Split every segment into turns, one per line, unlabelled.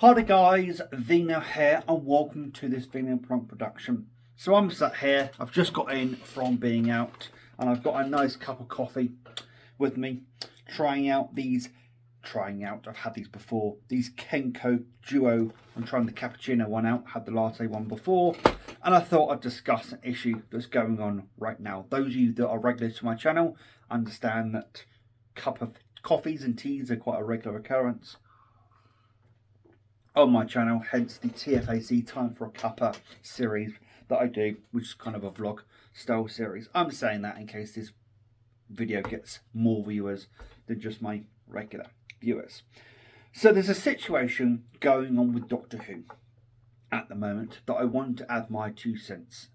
Hi there guys, Vino here and welcome to this Vino Plonk production. So I'm sat here, I've just got in from being out and I've got a nice cup of coffee with me, I've had these before, these Kenko Duo. I'm trying the cappuccino one out, had the latte one before, and I thought I'd discuss an issue that's going on right now. Those of you that are regulars to my channel understand that cup of coffees and teas are quite a regular occurrence on my channel, hence the TFAC Time for a Cuppa series that I do, which is kind of a vlog style series. I'm saying that in case this video gets more viewers than just my regular viewers. So there's a situation going on with Doctor Who at the moment that I want to add my 2 cents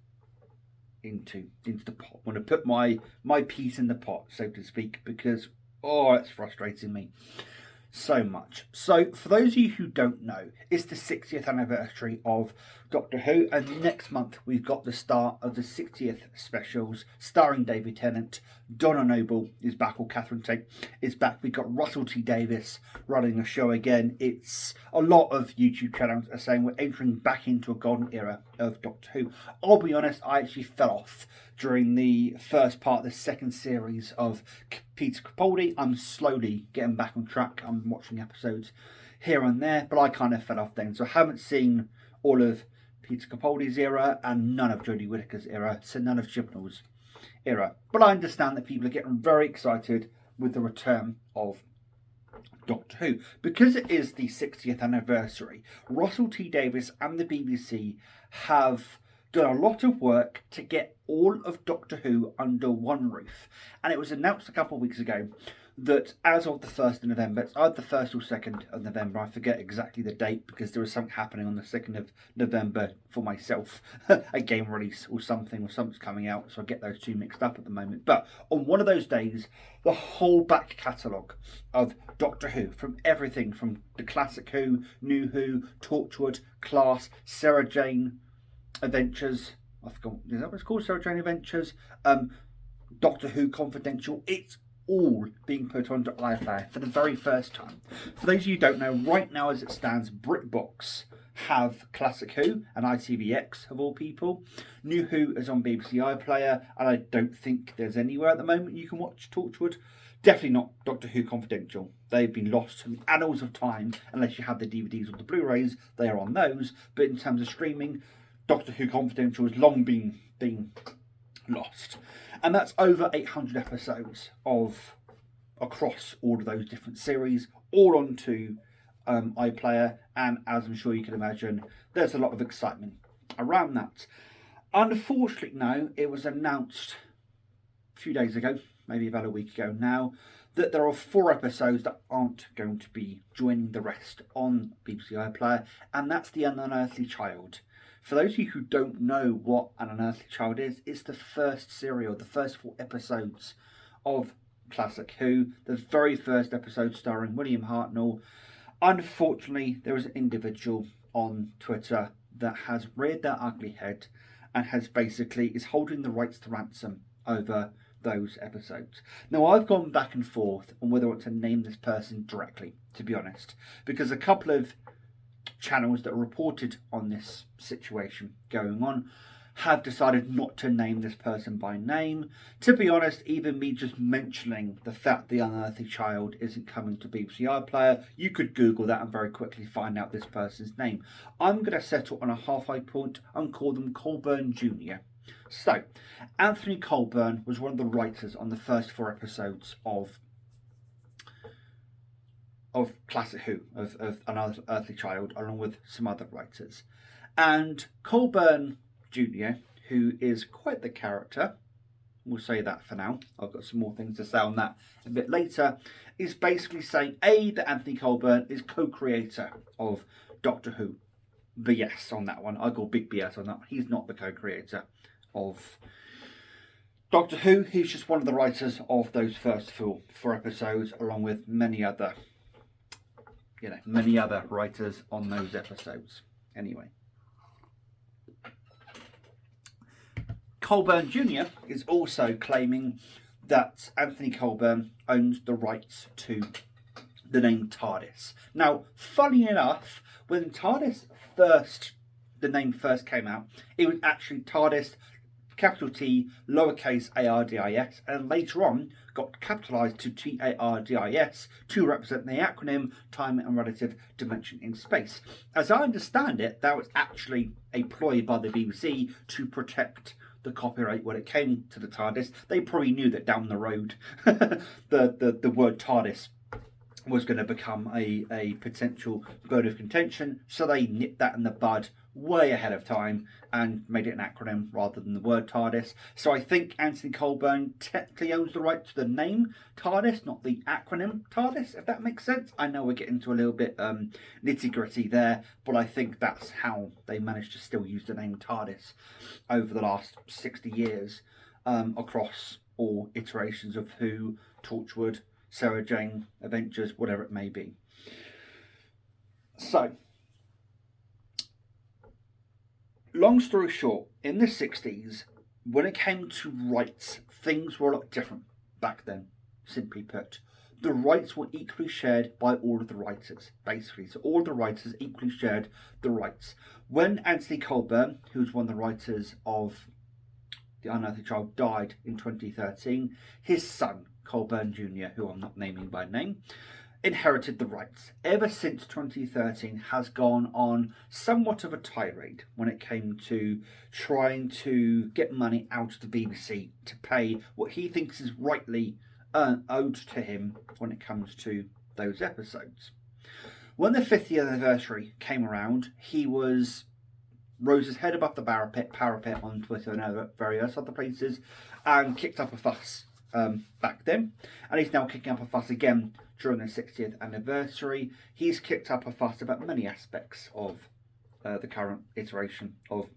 into the pot. I want to put my piece in the pot, so to speak, because it's frustrating me so much. So for those of you who don't know, it's the 60th anniversary of Doctor Who, and next month we've got the start of the 60th specials starring David Tennant. Donna Noble is back, or Catherine Tate is back. We've got Russell T Davies running a show again. It's a lot of YouTube channels are saying we're entering back into a golden era of Doctor Who. I'll be honest, I actually fell off during the first part of the second series of Peter Capaldi. I'm slowly getting back on track. I'm watching episodes here and there, but I kind of fell off then. So I haven't seen all of Peter Capaldi's era and none of Jodie Whittaker's era, so none of Chibnall's era. But I understand that people are getting very excited with the return of Doctor Who. Because it is the 60th anniversary, Russell T Davies and the BBC have done a lot of work to get all of Doctor Who under one roof. And it was announced a couple of weeks ago that as of the 1st of November, it's either the 1st or 2nd of November, I forget exactly the date because there was something happening on the 2nd of November for myself, a game release or something's coming out, so I get those two mixed up at the moment. But on one of those days, the whole back catalogue of Doctor Who, from everything from the classic Who, New Who, Torchwood, Class, Sarah Jane Adventures, I forgot, is that what it's called? Sarah Jane Adventures, Doctor Who Confidential, it's all being put onto iPlayer for the very first time. For those of you who don't know, right now as it stands, BritBox have Classic Who and ITVX of all people. New Who is on BBC iPlayer, and I don't think there's anywhere at the moment you can watch Torchwood. Definitely not Doctor Who Confidential. They've been lost to the annals of time unless you have the DVDs or the Blu-rays. They are on those, but in terms of streaming, Doctor Who Confidential has long been lost. And that's over 800 episodes of across all of those different series, all onto iPlayer, and as I'm sure you can imagine, there's a lot of excitement around that. Unfortunately now, it was announced a few days ago, maybe about a week ago now, that there are 4 episodes that aren't going to be joining the rest on BBC iPlayer, and that's The Unearthly Child. For those of you who don't know what An Unearthly Child is, it's the first serial, the first 4 episodes of Classic Who, the very first episode starring William Hartnell. Unfortunately, there is an individual on Twitter that has reared their ugly head and is holding the rights to ransom over those episodes. Now, I've gone back and forth on whether I want to name this person directly, to be honest, because a couple of channels that are reported on this situation going on have decided not to name this person by name. To be honest, even me just mentioning the fact The Unearthly Child isn't coming to BBC iPlayer, you could Google that and very quickly find out this person's name. I'm going to settle on a halfway point and call them Colburn Jr. So, Anthony Colburn was one of the writers on the first 4 episodes of Classic Who, of An Unearthly Child, along with some other writers. And Colburn Jr., who is quite the character, we'll say that for now, I've got some more things to say on that a bit later, is basically saying, that Anthony Colburn is co-creator of Doctor Who. BS on that one. I go big BS on that one. He's not the co-creator of Doctor Who. He's just one of the writers of those first 4 episodes, along with many other writers on those episodes. Anyway, Colburn Jr. is also claiming that Anthony Colburn owns the rights to the name TARDIS. Now, funny enough, when the name first came out, it was actually TARDIS, capital T, lowercase ARDIS, and later on got capitalised to TARDIS to represent the acronym Time and Relative Dimension in Space. As I understand it, that was actually a ploy by the BBC to protect the copyright when it came to the TARDIS. They probably knew that down the road the word TARDIS was going to become a potential bone of contention, so they nipped that in the bud way ahead of time and made it an acronym rather than the word TARDIS. So I think Anthony Colburn technically owns the right to the name TARDIS, not the acronym TARDIS, if that makes sense. I know we're getting to a little bit nitty gritty there, but I think that's how they managed to still use the name TARDIS over the last 60 years across all iterations of Who, Torchwood, Sarah Jane, Adventures, whatever it may be. So, long story short, in the 60s, when it came to rights, things were a lot different back then, simply put. The rights were equally shared by all of the writers, basically. So all of the writers equally shared the rights. When Anthony Colburn, who was one of the writers of The Unearthly Child, died in 2013, his son, Colburn Jr., who I'm not naming by name, inherited the rights. Ever since 2013 has gone on somewhat of a tirade when it came to trying to get money out of the BBC to pay what he thinks is rightly owed to him when it comes to those episodes. When the 50th anniversary came around, he rose his head above the parapet on Twitter and various other places and kicked up a fuss back then, and he's now kicking up a fuss again during the 60th anniversary. He's kicked up a fuss about many aspects of the current iteration of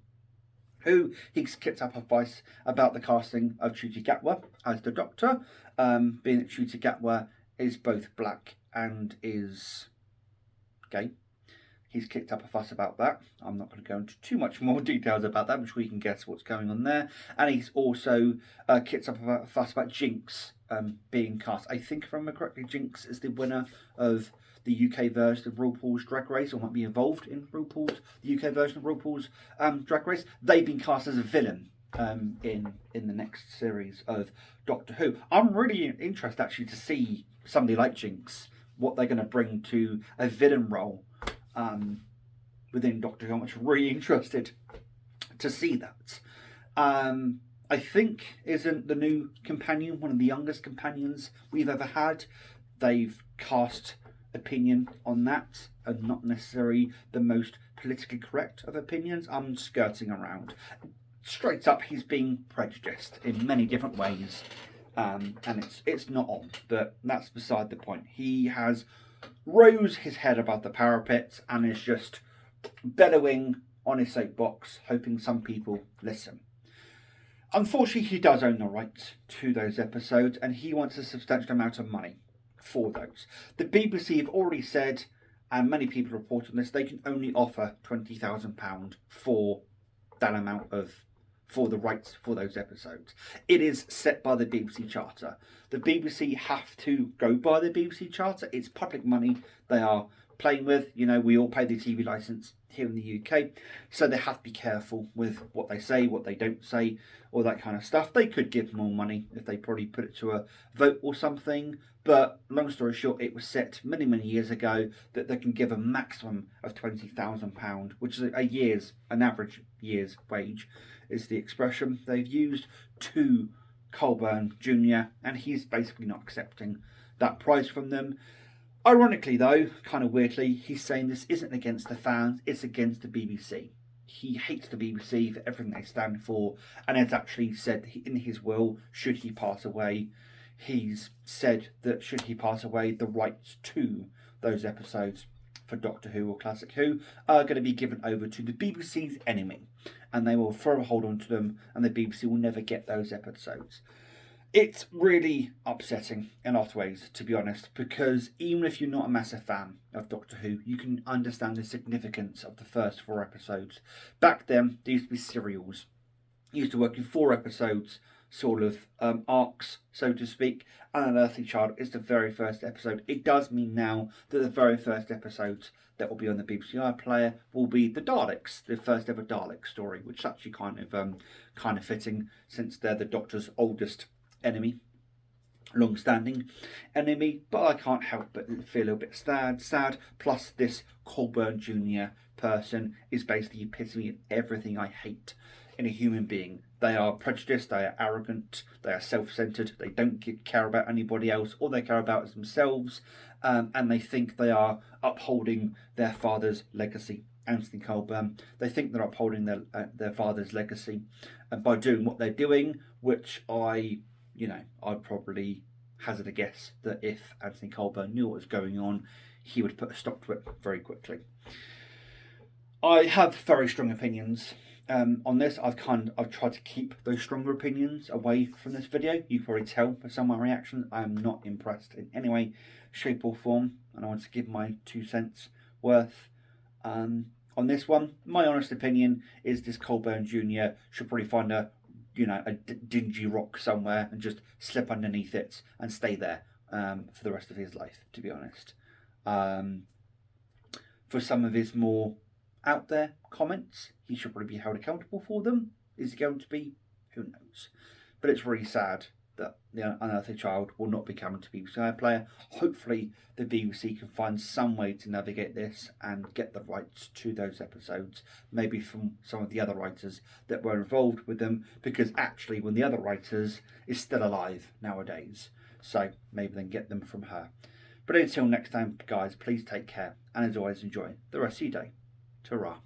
Who. He's kicked up a fuss about the casting of Ncuti Gatwa as the Doctor, being that Ncuti Gatwa is both black and is gay. He's kicked up a fuss about that. I'm not going to go into too much more details about that. I'm sure you can guess what's going on there. And he's also kicked up a fuss about Jinx being cast. I think, if I remember correctly, Jinx is the winner of the UK version of RuPaul's Drag Race, or might be involved in the UK version of RuPaul's Drag Race. They've been cast as a villain in the next series of Doctor Who. I'm really interested, actually, to see somebody like Jinx, what they're going to bring to a villain role within Doctor Who. I'm actually really interested to see that. I think isn't the new companion one of the youngest companions we've ever had. They've cast opinion on that, and not necessarily the most politically correct of opinions. I'm skirting around. Straight up, he's being prejudiced in many different ways, and it's not on, but that's beside the point. He has rose his head above the parapet and is just bellowing on his soapbox, hoping some people listen. Unfortunately, he does own the rights to those episodes, and he wants a substantial amount of money for those. The BBC have already said, and many people report on this, they can only offer £20,000 for that amount for the rights for those episodes. It is set by the BBC Charter. The BBC have to go by the BBC Charter. It's public money they are playing with. You know, we all pay the TV licence here in the UK, so they have to be careful with what they say, what they don't say, all that kind of stuff. They could give more money if they probably put it to a vote or something, but long story short, it was set many, many years ago that they can give a maximum of £20,000, which is an average year's wage, is the expression they've used, to Colburn Jr., and he's basically not accepting that price from them. Ironically, though, kind of weirdly, he's saying this isn't against the fans, it's against the BBC. He hates the BBC for everything they stand for, and has actually said in his will, should he pass away, he's said that should he pass away, the rights to those episodes for Doctor Who or Classic Who are going to be given over to the BBC's enemy, and they will throw a hold on to them, and the BBC will never get those episodes. It's really upsetting in a lot of ways, to be honest, because even if you're not a massive fan of Doctor Who, you can understand the significance of the first 4 episodes. Back then, there used to be serials. You used to work in 4 episodes sort of arcs, so to speak, and Unearthly Child is the very first episode. It does mean now that the very first episodes that will be on the BBC iPlayer will be the Daleks, the first ever Dalek story, which is actually kind of fitting, since they're the Doctor's oldest enemy, long-standing enemy. But I can't help but feel a little bit sad. Plus, this Colburn Jr. person is basically the epitome of everything I hate in a human being. They are prejudiced, they are arrogant, they are self-centered, they don't care about anybody else. All they care about is themselves, and they think they are upholding their father's legacy. Anthony Colburn, they think they're upholding their father's legacy by doing what they're doing, which I'd probably hazard a guess that if Anthony Colburn knew what was going on, he would put a stop to it very quickly. I have very strong opinions on this. I've tried to keep those stronger opinions away from this video. You can probably tell by some of my reactions, I am not impressed in any way, shape or form, and I want to give my 2 cents worth on this one. My honest opinion is this Colburn Jr. should probably find a dingy rock somewhere and just slip underneath it and stay there for the rest of his life, to be honest. For some of his more out there comments, he should probably be held accountable for them. Is he going to be? Who knows? But it's really sad that the Unearthly Child will not be coming to BBC iPlayer. Hopefully the BBC can find some way to navigate this and get the rights to those episodes, maybe from some of the other writers that were involved with them, because actually one of the other writers is still alive nowadays, so maybe they can get them from her. But until next time, guys, please take care, and as always, enjoy the rest of your day. Ta-ra.